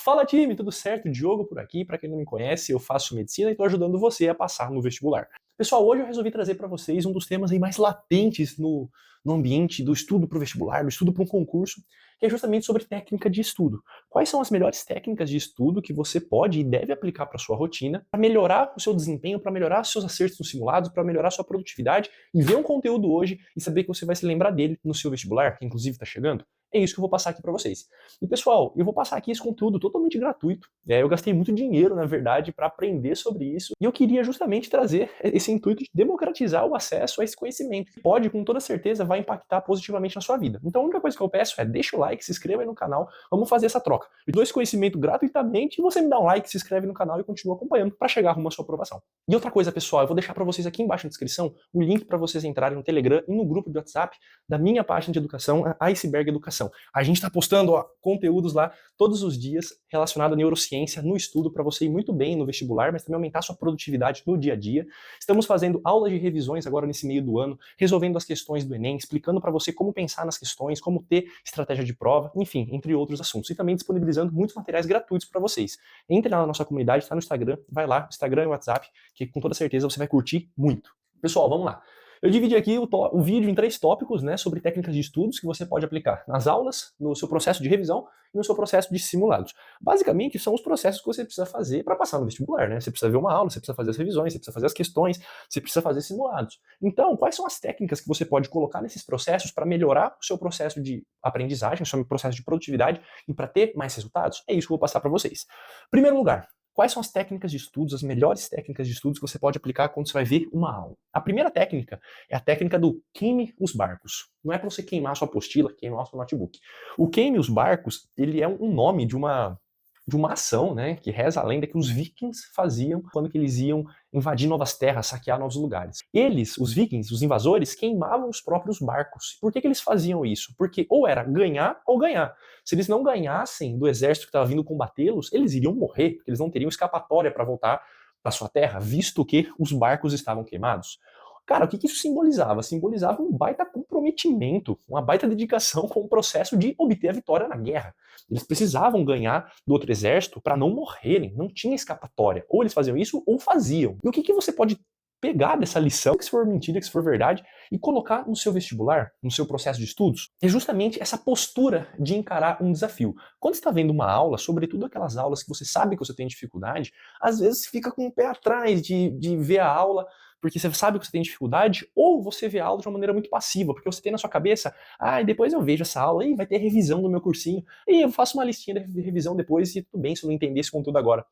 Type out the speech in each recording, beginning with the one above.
Fala time, tudo certo? Diogo por aqui. Para quem não me conhece, eu faço medicina e estou ajudando você a passar no vestibular. Pessoal, hoje eu resolvi trazer para vocês um dos temas aí mais latentes no ambiente do estudo para o vestibular, do estudo para um concurso, que é justamente sobre técnica de estudo. Quais são as melhores técnicas de estudo que você pode e deve aplicar para sua rotina para melhorar o seu desempenho, para melhorar os seus acertos nos simulados, para melhorar a sua produtividade e ver um conteúdo hoje e saber que você vai se lembrar dele no seu vestibular, que inclusive está chegando? É isso que eu vou passar aqui para vocês. E pessoal, eu vou passar aqui esse conteúdo totalmente gratuito. Eu gastei muito dinheiro, na verdade, para aprender sobre isso. E eu queria justamente trazer esse intuito de democratizar o acesso a esse conhecimento, que pode, com toda certeza, vai impactar positivamente na sua vida. Então a única coisa que eu peço é deixa o like, se inscreva aí no canal, vamos fazer essa troca. Eu dou esse conhecimento gratuitamente e você me dá um like, se inscreve no canal e continua acompanhando para chegar rumo à sua aprovação. E outra coisa, pessoal, eu vou deixar para vocês aqui embaixo na descrição o link para vocês entrarem no Telegram e no grupo de WhatsApp da minha página de educação, a Iceberg Educação. A gente está postando conteúdos lá todos os dias relacionados à neurociência no estudo para você ir muito bem no vestibular, mas também aumentar sua produtividade no dia a dia. Estamos fazendo aulas de revisões agora nesse meio do ano, resolvendo as questões do Enem, explicando para você como pensar nas questões, como ter estratégia de prova, enfim, entre outros assuntos. E também disponibilizando muitos materiais gratuitos para vocês. Entre lá na nossa comunidade, está no Instagram, vai lá, Instagram e WhatsApp, que com toda certeza você vai curtir muito. Pessoal, vamos lá. Eu dividi aqui o vídeo em 3 tópicos, né, sobre técnicas de estudos que você pode aplicar nas aulas, no seu processo de revisão e no seu processo de simulados. Basicamente, são os processos que você precisa fazer para passar no vestibular, né? Você precisa ver uma aula, você precisa fazer as revisões, você precisa fazer as questões, você precisa fazer simulados. Então, quais são as técnicas que você pode colocar nesses processos para melhorar o seu processo de aprendizagem, o seu processo de produtividade e para ter mais resultados? É isso que eu vou passar para vocês. Primeiro lugar, quais são as técnicas de estudos, as melhores técnicas de estudos que você pode aplicar quando você vai ver uma aula? A primeira técnica é a técnica do queime os barcos. Não é para você queimar a sua apostila, queimar o seu notebook. O queime os barcos, ele é um nome de uma ação, né, que reza a lenda que os vikings faziam quando que eles iam invadir novas terras, saquear novos lugares. Eles, os vikings, os invasores, queimavam os próprios barcos. Por que eles faziam isso? Porque ou era ganhar ou ganhar. Se eles não ganhassem do exército que estava vindo combatê-los, eles iriam morrer, porque eles não teriam escapatória para voltar para sua terra, visto que os barcos estavam queimados. Cara, o que isso simbolizava? Simbolizava um baita comprometimento, uma baita dedicação com o processo de obter a vitória na guerra. Eles precisavam ganhar do outro exército para não morrerem, não tinha escapatória. Ou eles faziam isso ou faziam. E o que você pode pegar dessa lição, que se for mentira, que se for verdade, e colocar no seu vestibular, no seu processo de estudos, é justamente essa postura de encarar um desafio. Quando você está vendo uma aula, sobretudo aquelas aulas que você sabe que você tem dificuldade, às vezes você fica com o pé atrás de ver a aula, porque você sabe que você tem dificuldade, ou você vê a aula de uma maneira muito passiva, porque você tem na sua cabeça, depois eu vejo essa aula, vai ter revisão do meu cursinho, e eu faço uma listinha de revisão depois, e tudo bem se eu não entender esse conteúdo agora.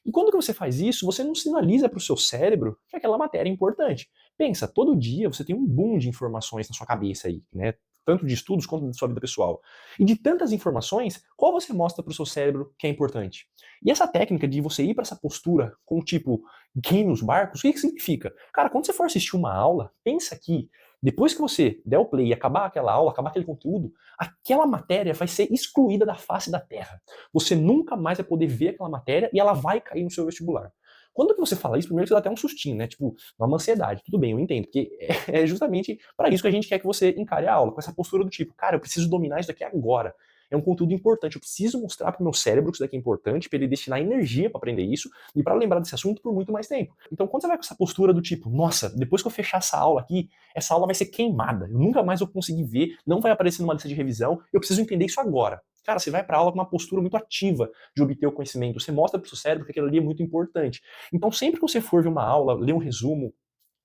E quando que você faz isso, você não sinaliza para o seu cérebro que aquela matéria é importante. Pensa, todo dia você tem um boom de informações na sua cabeça aí, né? Tanto de estudos quanto da sua vida pessoal. E de tantas informações, qual você mostra para o seu cérebro que é importante? E essa técnica de você ir para essa postura com tipo queime os barcos, o que significa? Cara, quando você for assistir uma aula, pensa que depois que você der o play e acabar aquela aula, acabar aquele conteúdo, aquela matéria vai ser excluída da face da Terra. Você nunca mais vai poder ver aquela matéria e ela vai cair no seu vestibular. Quando que você fala isso, primeiro você dá até um sustinho, né? Tipo, uma ansiedade. Tudo bem, eu entendo. Porque é justamente para isso que a gente quer que você encare a aula, com essa postura do tipo, cara, eu preciso dominar isso daqui agora. É um conteúdo importante, eu preciso mostrar para o meu cérebro que isso daqui é importante, para ele destinar energia para aprender isso e para lembrar desse assunto por muito mais tempo. Então, quando você vai com essa postura do tipo, nossa, depois que eu fechar essa aula aqui, essa aula vai ser queimada, eu nunca mais vou conseguir ver, não vai aparecer numa lista de revisão, eu preciso entender isso agora. Cara, você vai para a aula com uma postura muito ativa de obter o conhecimento, você mostra para o seu cérebro que aquilo ali é muito importante. Então, sempre que você for ver uma aula, ler um resumo,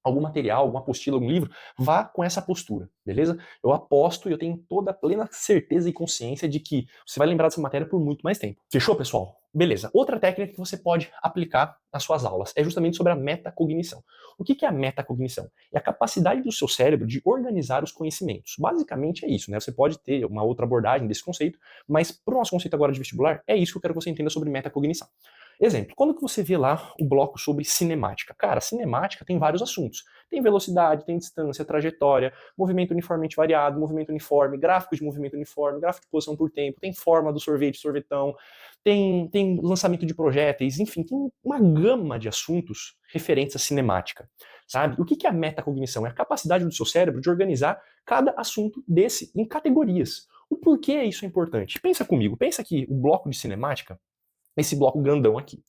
algum material, alguma apostila, algum livro, vá com essa postura, beleza? Eu aposto e eu tenho toda a plena certeza e consciência de que você vai lembrar dessa matéria por muito mais tempo. Fechou, pessoal? Beleza. Outra técnica que você pode aplicar nas suas aulas é justamente sobre a metacognição. O que é a metacognição? É a capacidade do seu cérebro de organizar os conhecimentos. Basicamente é isso, né? Você pode ter uma outra abordagem desse conceito, mas para o nosso conceito agora de vestibular, é isso que eu quero que você entenda sobre metacognição. Exemplo, quando que você vê lá o bloco sobre cinemática? Cara, cinemática tem vários assuntos. Tem velocidade, tem distância, trajetória, movimento uniformemente variado, movimento uniforme, gráfico de movimento uniforme, gráfico de posição por tempo, tem forma do sorvete, sorvetão, tem lançamento de projéteis, enfim, tem uma gama de assuntos referentes à cinemática, sabe? O que é a metacognição? É a capacidade do seu cérebro de organizar cada assunto desse em categorias. O porquê isso é importante? Pensa comigo, pensa que o bloco de cinemática esse bloco grandão aqui.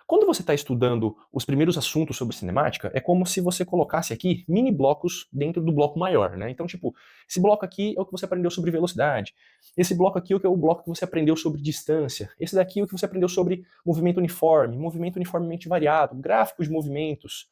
Quando você está estudando os primeiros assuntos sobre cinemática, é como se você colocasse aqui mini blocos dentro do bloco maior, né? Então, tipo, esse bloco aqui é o que você aprendeu sobre velocidade, esse bloco aqui é o bloco que você aprendeu sobre distância, esse daqui é o que você aprendeu sobre movimento uniformemente variado, gráficos de movimentos.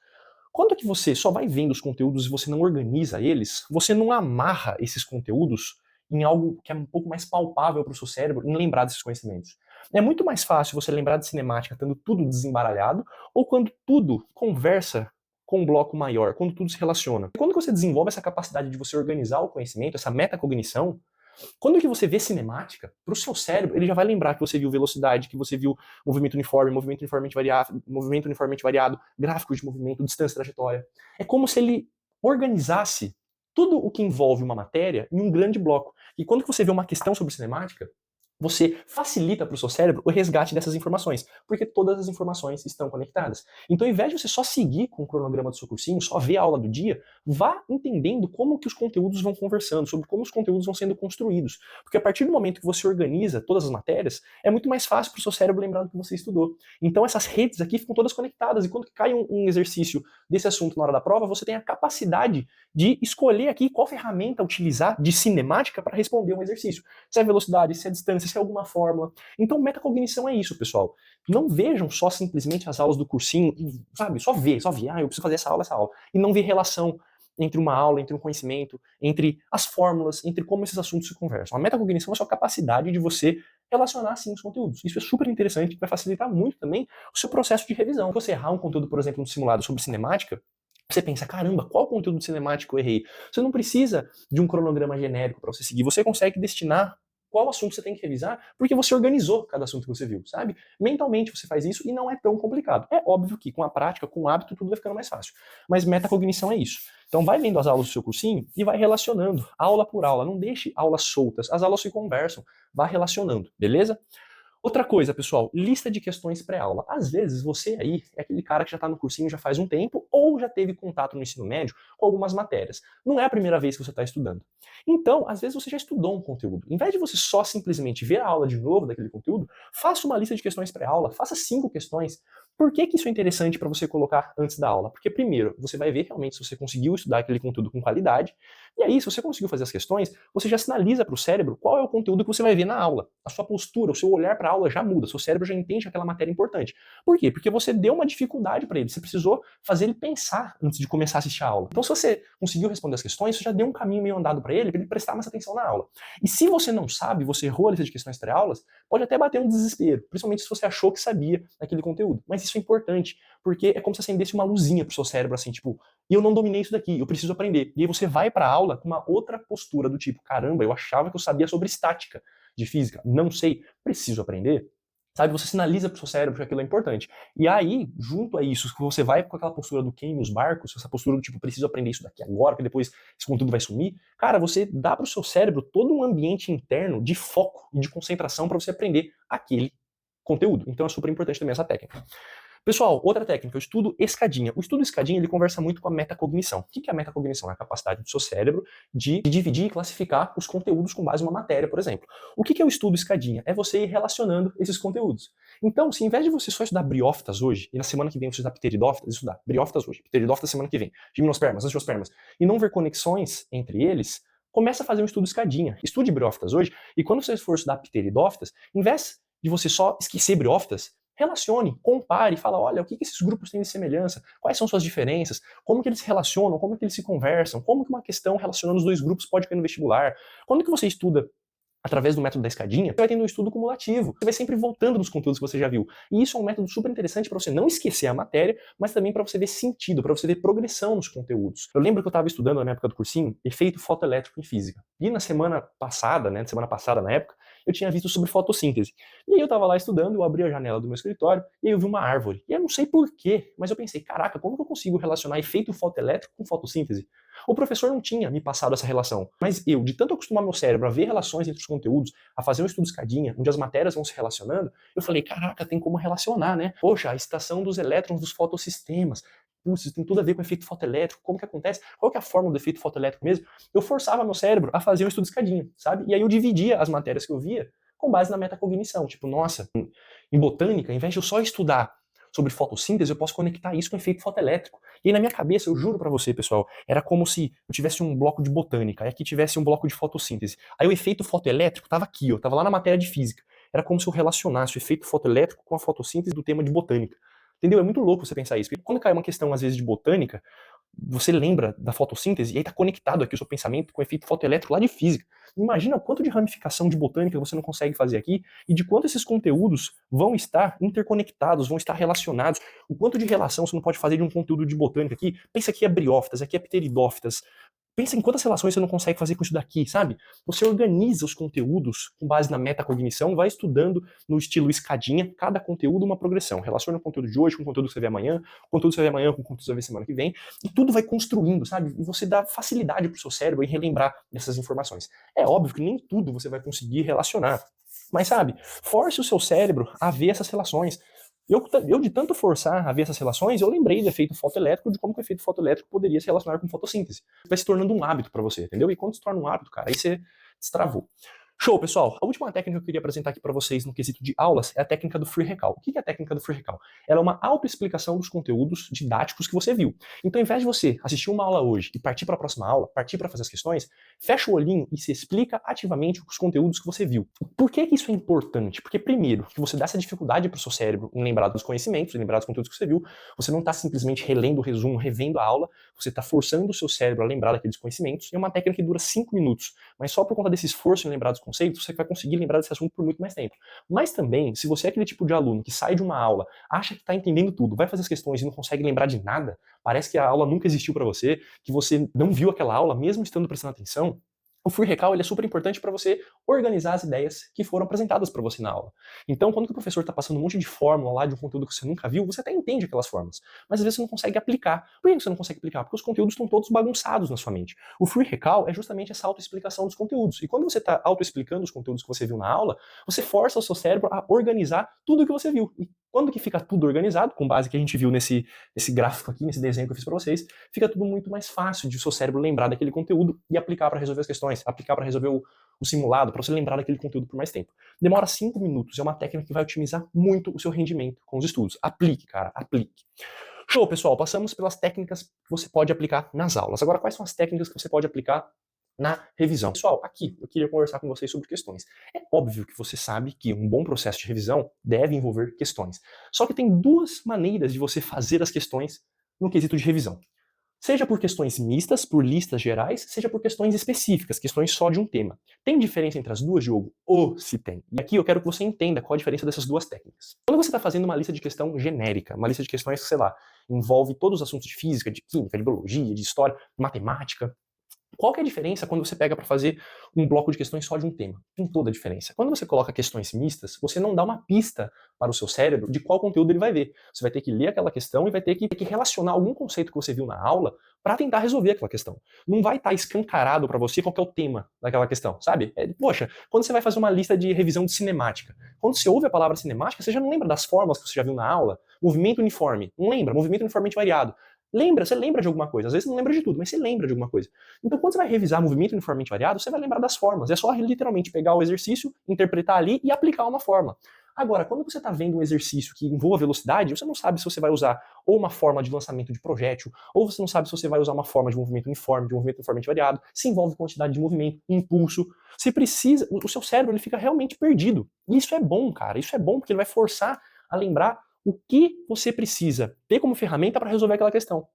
Quando é que você só vai vendo os conteúdos e você não organiza eles, você não amarra esses conteúdos em algo que é um pouco mais palpável para o seu cérebro em lembrar desses conhecimentos. É muito mais fácil você lembrar de cinemática estando tudo desembaralhado ou quando tudo conversa com um bloco maior, quando tudo se relaciona. Quando você desenvolve essa capacidade de você organizar o conhecimento, essa metacognição, quando que você vê cinemática, para o seu cérebro, ele já vai lembrar que você viu velocidade, que você viu movimento uniforme, movimento uniformemente variado, gráficos de movimento, distância, trajetória. É como se ele organizasse tudo o que envolve uma matéria em um grande bloco. E quando que você vê uma questão sobre cinemática, você facilita para o seu cérebro o resgate dessas informações, porque todas as informações estão conectadas. Então, ao invés de você só seguir com o cronograma do seu cursinho, só ver a aula do dia, vá entendendo como que os conteúdos vão conversando, sobre como os conteúdos vão sendo construídos. Porque a partir do momento que você organiza todas as matérias, é muito mais fácil para o seu cérebro lembrar do que você estudou. Então, essas redes aqui ficam todas conectadas, e quando cai um exercício desse assunto na hora da prova, você tem a capacidade de escolher aqui qual ferramenta utilizar de cinemática para responder um exercício. Se é velocidade, se é distância, se é alguma fórmula. Então, metacognição é isso, pessoal. Não vejam só simplesmente as aulas do cursinho, sabe? Só ver, eu preciso fazer essa aula. E não ver relação entre uma aula, entre um conhecimento, entre as fórmulas, entre como esses assuntos se conversam. A metacognição é a sua capacidade de você relacionar, sim, os conteúdos. Isso é super interessante, vai facilitar muito também o seu processo de revisão. Se você errar um conteúdo, por exemplo, no simulado sobre cinemática, você pensa, caramba, qual conteúdo cinemático eu errei? Você não precisa de um cronograma genérico para você seguir, você consegue destinar qual assunto você tem que revisar, porque você organizou cada assunto que você viu, sabe? Mentalmente você faz isso e não é tão complicado. É óbvio que com a prática, com o hábito, tudo vai ficando mais fácil. Mas metacognição é isso. Então vai vendo as aulas do seu cursinho e vai relacionando, aula por aula. Não deixe aulas soltas, as aulas se conversam, vá relacionando, beleza? Outra coisa, pessoal, lista de questões pré-aula. Às vezes você aí é aquele cara que já está no cursinho já faz um tempo ou já teve contato no ensino médio com algumas matérias. Não é a primeira vez que você está estudando. Então, às vezes você já estudou um conteúdo. Em vez de você só simplesmente ver a aula de novo daquele conteúdo, faça uma lista de questões pré-aula, faça 5 questões. Por que isso é interessante para você colocar antes da aula? Porque, primeiro, você vai ver realmente se você conseguiu estudar aquele conteúdo com qualidade, e aí, se você conseguiu fazer as questões, você já sinaliza para o cérebro qual é o conteúdo que você vai ver na aula. A sua postura, o seu olhar para a aula já muda, seu cérebro já entende aquela matéria importante. Por quê? Porque você deu uma dificuldade para ele, você precisou fazer ele pensar antes de começar a assistir a aula. Então, se você conseguiu responder as questões, você já deu um caminho meio andado para ele prestar mais atenção na aula. E se você não sabe, você errou a lista de questões pré-aulas, pode até bater um desespero, principalmente se você achou que sabia aquele conteúdo. Mas isso é importante, porque é como se acendesse uma luzinha pro seu cérebro, assim, tipo, e eu não dominei isso daqui, eu preciso aprender. E aí você vai para a aula com uma outra postura do tipo, caramba, eu achava que eu sabia sobre estática de física, não sei, preciso aprender. Sabe, você sinaliza pro seu cérebro que aquilo é importante. E aí, junto a isso, que você vai com aquela postura do queime os barcos, essa postura do tipo, preciso aprender isso daqui agora, porque depois esse conteúdo vai sumir, cara, você dá pro seu cérebro todo um ambiente interno de foco e de concentração para você aprender aquele conteúdo. Então é super importante também essa técnica. Pessoal, outra técnica, o estudo escadinha. O estudo escadinha, ele conversa muito com a metacognição. O que é a metacognição? É a capacidade do seu cérebro de dividir e classificar os conteúdos com base em uma matéria, por exemplo. O que é o estudo escadinha? É você ir relacionando esses conteúdos. Então, se ao invés de você só estudar briófitas hoje, e na semana que vem você estudar pteridófitas, estudar briófitas hoje, pteridófitas semana que vem, gimnospermas, angiospermas, e não ver conexões entre eles, começa a fazer um estudo escadinha. Estude briófitas hoje, e quando você for estudar pteridófitas, em vez de você só esquecer briófitas, relacione, compare, fala, olha, o que esses grupos têm de semelhança, quais são suas diferenças, como que eles se relacionam, como que eles se conversam, como que uma questão relacionando os dois grupos pode cair no vestibular. Quando que você estuda através do método da escadinha, você vai tendo um estudo cumulativo. Você vai sempre voltando nos conteúdos que você já viu. E isso é um método super interessante para você não esquecer a matéria, mas também para você ver sentido, para você ver progressão nos conteúdos. Eu lembro que eu estava estudando na minha época do cursinho efeito fotoelétrico em física. E na semana passada, na época, eu tinha visto sobre fotossíntese. E aí eu estava lá estudando, eu abri a janela do meu escritório e aí eu vi uma árvore. E eu não sei porquê, mas eu pensei, caraca, como que eu consigo relacionar efeito fotoelétrico com fotossíntese? O professor não tinha me passado essa relação, mas eu, de tanto acostumar meu cérebro a ver relações entre os conteúdos, a fazer um estudo escadinha, onde as matérias vão se relacionando, eu falei, caraca, tem como relacionar, né? Poxa, a excitação dos elétrons dos fotossistemas, isso tem tudo a ver com o efeito fotoelétrico, como que acontece, qual que é a fórmula do efeito fotoelétrico mesmo? Eu forçava meu cérebro a fazer um estudo escadinha, sabe? E aí eu dividia as matérias que eu via com base na metacognição. Tipo, nossa, em botânica, ao invés de eu só estudar sobre fotossíntese, eu posso conectar isso com efeito fotoelétrico. E aí na minha cabeça, eu juro pra você, pessoal, era como se eu tivesse um bloco de botânica, e aqui tivesse um bloco de fotossíntese. Aí o efeito fotoelétrico tava aqui, ó, tava lá na matéria de física. Era como se eu relacionasse o efeito fotoelétrico com a fotossíntese do tema de botânica. Entendeu? É muito louco você pensar isso. Porque quando cai uma questão, às vezes, de botânica, você lembra da fotossíntese e aí tá conectado aqui o seu pensamento com o efeito fotoelétrico lá de física. Imagina o quanto de ramificação de botânica você não consegue fazer aqui e de quanto esses conteúdos vão estar interconectados, vão estar relacionados, o quanto de relação você não pode fazer de um conteúdo de botânica aqui. Pensa aqui é briófitas, aqui é pteridófitas. Pensa em quantas relações você não consegue fazer com isso daqui, sabe? Você organiza os conteúdos com base na metacognição, vai estudando no estilo escadinha, cada conteúdo uma progressão. Relaciona o conteúdo de hoje com o conteúdo que você vê amanhã, o conteúdo que você vê amanhã com o conteúdo que você vai ver semana que vem, e tudo vai construindo, sabe? E você dá facilidade pro seu cérebro em relembrar dessas informações. É óbvio que nem tudo você vai conseguir relacionar, mas sabe, force o seu cérebro a ver essas relações. Eu, de tanto forçar a ver essas relações, eu lembrei do efeito fotoelétrico, de como que o efeito fotoelétrico poderia se relacionar com fotossíntese. Vai se tornando um hábito para você, entendeu? E quando se torna um hábito, cara, aí você destravou. Show, pessoal! A última técnica que eu queria apresentar aqui para vocês no quesito de aulas é a técnica do free recall. O que é a técnica do free recall? Ela é uma autoexplicação dos conteúdos didáticos que você viu. Então, ao invés de você assistir uma aula hoje e partir para a próxima aula, partir para fazer as questões, fecha o olhinho e se explica ativamente os conteúdos que você viu. Por que isso é importante? Porque, primeiro, que você dá essa dificuldade para o seu cérebro em lembrar dos conhecimentos, em lembrar dos conteúdos que você viu. Você não está simplesmente relendo o resumo, revendo a aula, você está forçando o seu cérebro a lembrar daqueles conhecimentos. E é uma técnica que dura 5 minutos. Mas só por conta desse esforço em lembrar dos conceitos, você vai conseguir lembrar desse assunto por muito mais tempo. Mas também, se você é aquele tipo de aluno que sai de uma aula, acha que está entendendo tudo, vai fazer as questões e não consegue lembrar de nada, parece que a aula nunca existiu para você, que você não viu aquela aula, mesmo estando prestando atenção, o free recall ele é super importante para você organizar as ideias que foram apresentadas para você na aula. Então, quando o professor está passando um monte de fórmula lá de um conteúdo que você nunca viu, você até entende aquelas fórmulas, mas às vezes você não consegue aplicar. Por que você não consegue aplicar? Porque os conteúdos estão todos bagunçados na sua mente. O free recall é justamente essa autoexplicação dos conteúdos. E quando você está autoexplicando os conteúdos que você viu na aula, você força o seu cérebro a organizar tudo o que você viu. E quando que fica tudo organizado, com base que a gente viu nesse gráfico aqui, nesse desenho que eu fiz para vocês, fica tudo muito mais fácil de o seu cérebro lembrar daquele conteúdo e aplicar para resolver as questões, aplicar para resolver o simulado, para você lembrar daquele conteúdo por mais tempo. Demora 5 minutos, é uma técnica que vai otimizar muito o seu rendimento com os estudos. Aplique, cara, aplique. Show, pessoal, passamos pelas técnicas que você pode aplicar nas aulas. Agora, quais são as técnicas que você pode aplicar na revisão? Pessoal, aqui eu queria conversar com vocês sobre questões. É óbvio que você sabe que um bom processo de revisão deve envolver questões. Só que tem duas maneiras de você fazer as questões no quesito de revisão. Seja por questões mistas, por listas gerais, seja por questões específicas, questões só de um tema. Tem diferença entre as duas, Diogo? Ou se tem. E aqui eu quero que você entenda qual a diferença dessas duas técnicas. Quando você está fazendo uma lista de questão genérica, uma lista de questões que, sei lá, envolve todos os assuntos de física, de química, de biologia, de história, matemática, qual que é a diferença quando você pega para fazer um bloco de questões só de um tema? Tem toda a diferença. Quando você coloca questões mistas, você não dá uma pista para o seu cérebro de qual conteúdo ele vai ver. Você vai ter que ler aquela questão e vai ter que relacionar algum conceito que você viu na aula para tentar resolver aquela questão. Não vai estar escancarado para você qual que é o tema daquela questão, sabe? Poxa, quando você vai fazer uma lista de revisão de cinemática, quando você ouve a palavra cinemática, você já não lembra das fórmulas que você já viu na aula? Movimento uniforme, não lembra? Movimento uniformemente variado. Você lembra de alguma coisa. Às vezes não lembra de tudo, mas você lembra de alguma coisa. Então, quando você vai revisar movimento uniformemente variado, você vai lembrar das formas. É só literalmente pegar o exercício, interpretar ali e aplicar uma forma. Agora, quando você está vendo um exercício que envolva velocidade, você não sabe se você vai usar ou uma forma de lançamento de projétil, ou você não sabe se você vai usar uma forma de movimento uniformemente variado, se envolve quantidade de movimento, impulso. Você precisa, o seu cérebro ele fica realmente perdido. E isso é bom, cara. Isso é bom porque ele vai forçar a lembrar o que você precisa ter como ferramenta para resolver aquela questão.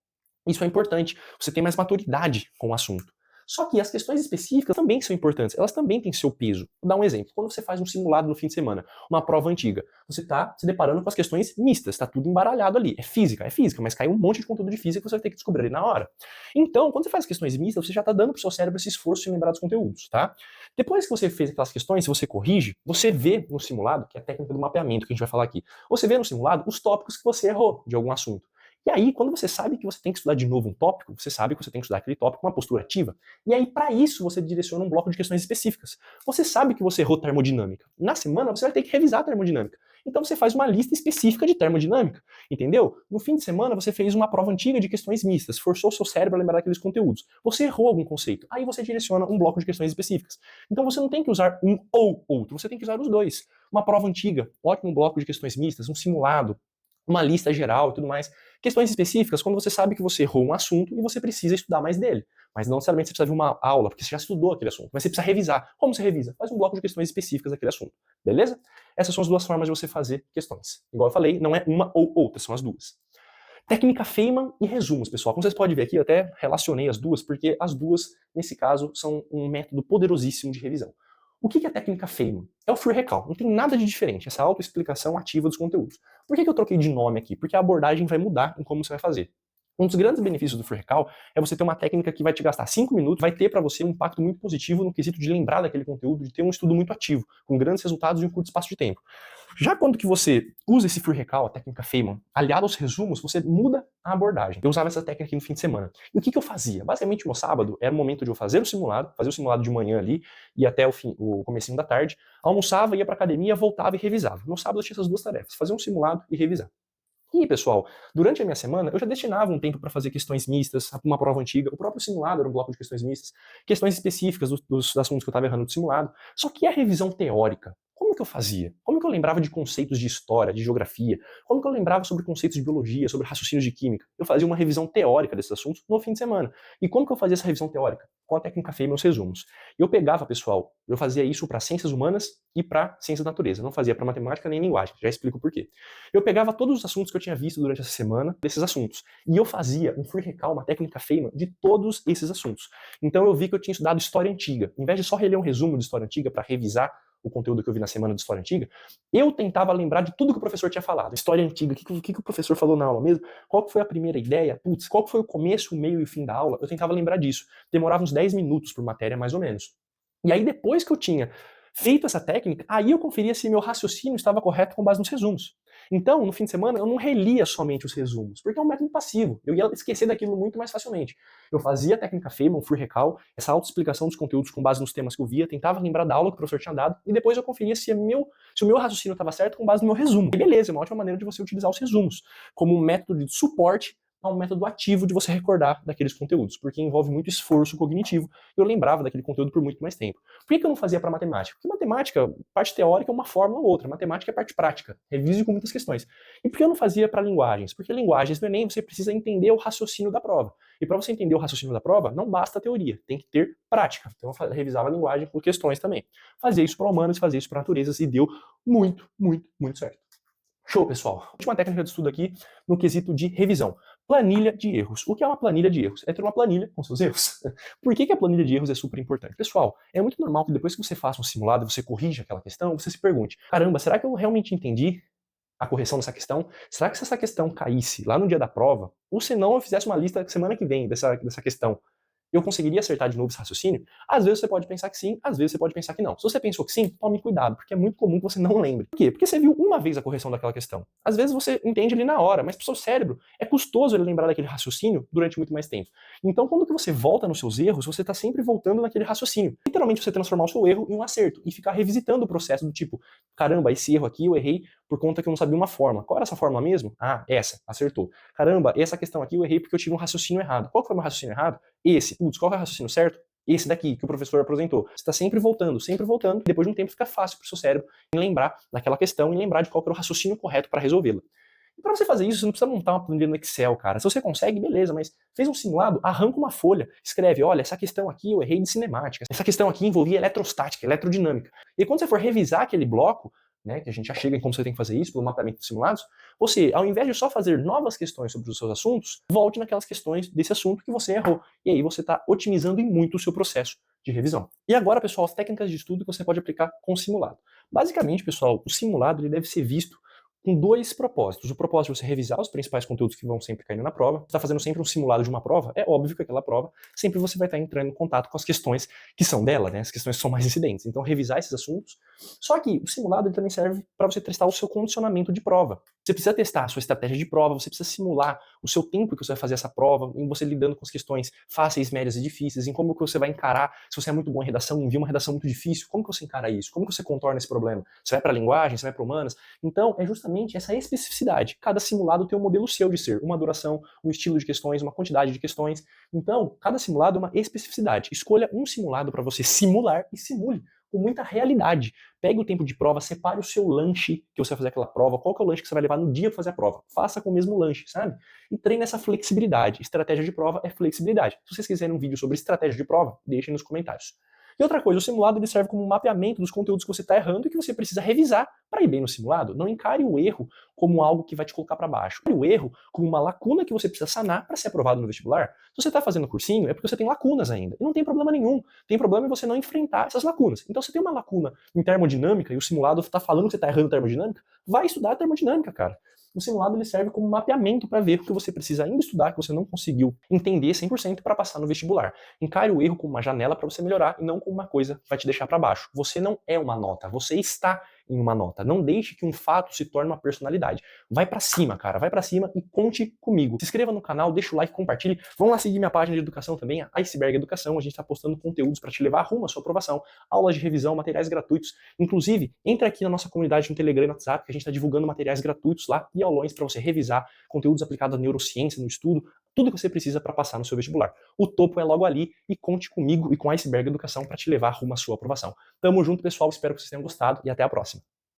Isso é importante. Você tem mais maturidade com o assunto. Só que as questões específicas também são importantes, elas também têm seu peso. Vou dar um exemplo. Quando você faz um simulado no fim de semana, uma prova antiga, você está se deparando com as questões mistas, está tudo embaralhado ali. É física, mas cai um monte de conteúdo de física que você vai ter que descobrir ali na hora. Então, quando você faz questões mistas, você já está dando para o seu cérebro esse esforço de lembrar dos conteúdos, tá? Depois que você fez aquelas questões, se você corrige, você vê no simulado, que é a técnica do mapeamento que a gente vai falar aqui, você vê no simulado os tópicos que você errou de algum assunto. E aí, quando você sabe que você tem que estudar de novo um tópico, você sabe que você tem que estudar aquele tópico com uma postura ativa. E aí, para isso, você direciona um bloco de questões específicas. Você sabe que você errou termodinâmica. Na semana, você vai ter que revisar a termodinâmica. Então você faz uma lista específica de termodinâmica, entendeu? No fim de semana você fez uma prova antiga de questões mistas, forçou o seu cérebro a lembrar daqueles conteúdos. Você errou algum conceito, aí você direciona um bloco de questões específicas. Então você não tem que usar um ou outro, você tem que usar os dois. Uma prova antiga, ótimo bloco de questões mistas, um simulado, uma lista geral e tudo mais. Questões específicas, quando você sabe que você errou um assunto e você precisa estudar mais dele. Mas não necessariamente você precisa ver uma aula, porque você já estudou aquele assunto. Mas você precisa revisar. Como você revisa? Faz um bloco de questões específicas daquele assunto. Beleza? Essas são as duas formas de você fazer questões. Igual eu falei, não é uma ou outra, são as duas. Técnica Feynman e resumos, pessoal. Como vocês podem ver aqui, eu até relacionei as duas, porque as duas, nesse caso, são um método poderosíssimo de revisão. O que é a técnica Feynman? É o free recall, não tem nada de diferente, essa autoexplicação ativa dos conteúdos. Por que eu troquei de nome aqui? Porque a abordagem vai mudar em como você vai fazer. Um dos grandes benefícios do free recall é você ter uma técnica que vai te gastar 5 minutos, vai ter para você um impacto muito positivo no quesito de lembrar daquele conteúdo, de ter um estudo muito ativo, com grandes resultados em um curto espaço de tempo. Já quando que você usa esse free recall, a técnica Feynman, aliado aos resumos, você muda a abordagem. Eu usava essa técnica aqui no fim de semana. E o que eu fazia? Basicamente, no sábado, era o momento de eu fazer o simulado de manhã ali, e até o comecinho da tarde, almoçava, ia pra academia, voltava e revisava. No sábado eu tinha essas duas tarefas, fazer um simulado e revisar. E, pessoal, durante a minha semana, eu já destinava um tempo para fazer questões mistas, uma prova antiga, o próprio simulado era um bloco de questões mistas, questões específicas dos assuntos que eu estava errando do simulado. Só que a revisão teórica, como que eu fazia? Como que eu lembrava de conceitos de história, de geografia? Como que eu lembrava sobre conceitos de biologia, sobre raciocínios de química? Eu fazia uma revisão teórica desses assuntos no fim de semana. E como que eu fazia essa revisão teórica? Com a técnica Feynman, os resumos. Eu pegava, pessoal, eu fazia isso para ciências humanas e para ciências da natureza. Não fazia para matemática nem linguagem. Já explico por quê. Eu pegava todos os assuntos que eu tinha visto durante essa semana, desses assuntos, e eu fazia um free recall, uma técnica Feynman, de todos esses assuntos. Então eu vi que eu tinha estudado história antiga. Em vez de só reler um resumo de história antiga para revisar o conteúdo que eu vi na semana de história antiga, eu tentava lembrar de tudo que o professor tinha falado. História antiga, o que o professor falou na aula mesmo? Qual que foi a primeira ideia? Putz, qual que foi o começo, o meio e o fim da aula? Eu tentava lembrar disso. Demorava uns 10 minutos por matéria, mais ou menos. E aí, depois que eu tinha feito essa técnica, aí eu conferia se meu raciocínio estava correto com base nos resumos. Então, no fim de semana, eu não relia somente os resumos, porque é um método passivo. Eu ia esquecer daquilo muito mais facilmente. Eu fazia a técnica Feynman, free recall, essa autoexplicação dos conteúdos com base nos temas que eu via, tentava lembrar da aula que o professor tinha dado, e depois eu conferia se o meu raciocínio estava certo com base no meu resumo. E beleza, é uma ótima maneira de você utilizar os resumos como um método de suporte a um método ativo de você recordar daqueles conteúdos, porque envolve muito esforço cognitivo, e eu lembrava daquele conteúdo por muito mais tempo. Por que eu não fazia para matemática? Porque matemática, parte teórica é uma fórmula ou outra, matemática é parte prática, revise com muitas questões. E por que eu não fazia para linguagens? Porque linguagens no Enem você precisa entender o raciocínio da prova. E para você entender o raciocínio da prova, não basta a teoria, tem que ter prática. Então eu revisava a linguagem por questões também. Fazia isso para humanos, fazia isso para naturezas e deu muito, muito, muito certo. Show, pessoal. Última técnica de estudo aqui no quesito de revisão. Planilha de erros. O que é uma planilha de erros? É ter uma planilha com seus erros. Por que a planilha de erros é super importante? Pessoal, é muito normal que depois que você faça um simulado, você corrige aquela questão, você se pergunte, caramba, será que eu realmente entendi a correção dessa questão? Será que se essa questão caísse lá no dia da prova, ou se não eu fizesse uma lista semana que vem dessa questão, eu conseguiria acertar de novo esse raciocínio? Às vezes você pode pensar que sim, às vezes você pode pensar que não. Se você pensou que sim, tome cuidado, porque é muito comum que você não lembre. Por quê? Porque você viu uma vez a correção daquela questão. Às vezes você entende ali na hora, mas pro seu cérebro é custoso ele lembrar daquele raciocínio durante muito mais tempo. Então, quando que você volta nos seus erros, você está sempre voltando naquele raciocínio. Literalmente você transformar o seu erro em um acerto e ficar revisitando o processo do tipo, caramba, esse erro aqui eu errei por conta que eu não sabia uma fórmula. Qual era essa fórmula mesmo? Ah, essa, acertou. Caramba, essa questão aqui eu errei porque eu tive um raciocínio errado. Qual que foi o meu raciocínio errado? Esse. Putz, qual é o raciocínio certo? Esse daqui, que o professor apresentou. Você está sempre voltando, e depois de um tempo fica fácil para o seu cérebro em lembrar daquela questão e lembrar de qual era o raciocínio correto para resolvê-la. E para você fazer isso, você não precisa montar uma planilha no Excel, cara. Se você consegue, beleza, mas fez um simulado, arranca uma folha, escreve, olha, essa questão aqui eu errei de cinemática, essa questão aqui envolvia eletrostática, eletrodinâmica. E quando você for revisar aquele bloco, né, que a gente já chega em como você tem que fazer isso pelo mapeamento de simulados, você, ao invés de só fazer novas questões sobre os seus assuntos, volte naquelas questões desse assunto que você errou. E aí você está otimizando em muito o seu processo de revisão. E agora, pessoal, as técnicas de estudo que você pode aplicar com o simulado. Basicamente, pessoal, o simulado ele deve ser visto com dois propósitos. O propósito de você revisar os principais conteúdos que vão sempre caindo na prova. Você está fazendo sempre um simulado de uma prova, é óbvio que aquela prova, sempre você vai estar entrando em contato com as questões que são dela, né? As questões que são mais incidentes. Então, revisar esses assuntos. Só que o simulado ele também serve para você testar o seu condicionamento de prova. Você precisa testar a sua estratégia de prova, você precisa simular o seu tempo que você vai fazer essa prova, em você lidando com as questões fáceis, médias e difíceis, em como que você vai encarar, se você é muito bom em redação, envia uma redação muito difícil, como que você encara isso? Como que você contorna esse problema? Você vai para a linguagem, você vai para humanas? Então, é justamente essa especificidade. Cada simulado tem um modelo seu de ser, uma duração, um estilo de questões, uma quantidade de questões. Então, cada simulado é uma especificidade. Escolha um simulado para você simular e simule com muita realidade. Pegue o tempo de prova, separe o seu lanche que você vai fazer aquela prova, qual que é o lanche que você vai levar no dia para fazer a prova. Faça com o mesmo lanche, sabe? E treine essa flexibilidade. Estratégia de prova é flexibilidade. Se vocês quiserem um vídeo sobre estratégia de prova, deixem nos comentários. E outra coisa, o simulado ele serve como um mapeamento dos conteúdos que você está errando e que você precisa revisar para ir bem no simulado. Não encare o erro como algo que vai te colocar para baixo. Encare o erro como uma lacuna que você precisa sanar para ser aprovado no vestibular. Se você está fazendo cursinho, é porque você tem lacunas ainda. E não tem problema nenhum. Tem problema em você não enfrentar essas lacunas. Então, se tem uma lacuna em termodinâmica e o simulado está falando que você está errando em termodinâmica, vai estudar termodinâmica, cara. O simulado ele serve como mapeamento para ver o que você precisa ainda estudar, que você não conseguiu entender 100% para passar no vestibular. Encare o erro como uma janela para você melhorar e não como uma coisa que vai te deixar para baixo. Você não é uma nota, você está em uma nota. Não deixe que um fato se torne uma personalidade. Vai para cima, cara, vai para cima e conte comigo. Se inscreva no canal, deixa o like, compartilhe. Vão lá seguir minha página de educação também, a Iceberg Educação. A gente está postando conteúdos para te levar rumo à sua aprovação, aulas de revisão, materiais gratuitos. Inclusive, entre aqui na nossa comunidade no Telegram e no WhatsApp, que a gente está divulgando materiais gratuitos lá e aulões para você revisar, conteúdos aplicados à neurociência, no estudo, tudo que você precisa para passar no seu vestibular. O topo é logo ali e conte comigo e com a Iceberg Educação para te levar rumo à sua aprovação. Tamo junto, pessoal. Espero que vocês tenham gostado e até a próxima.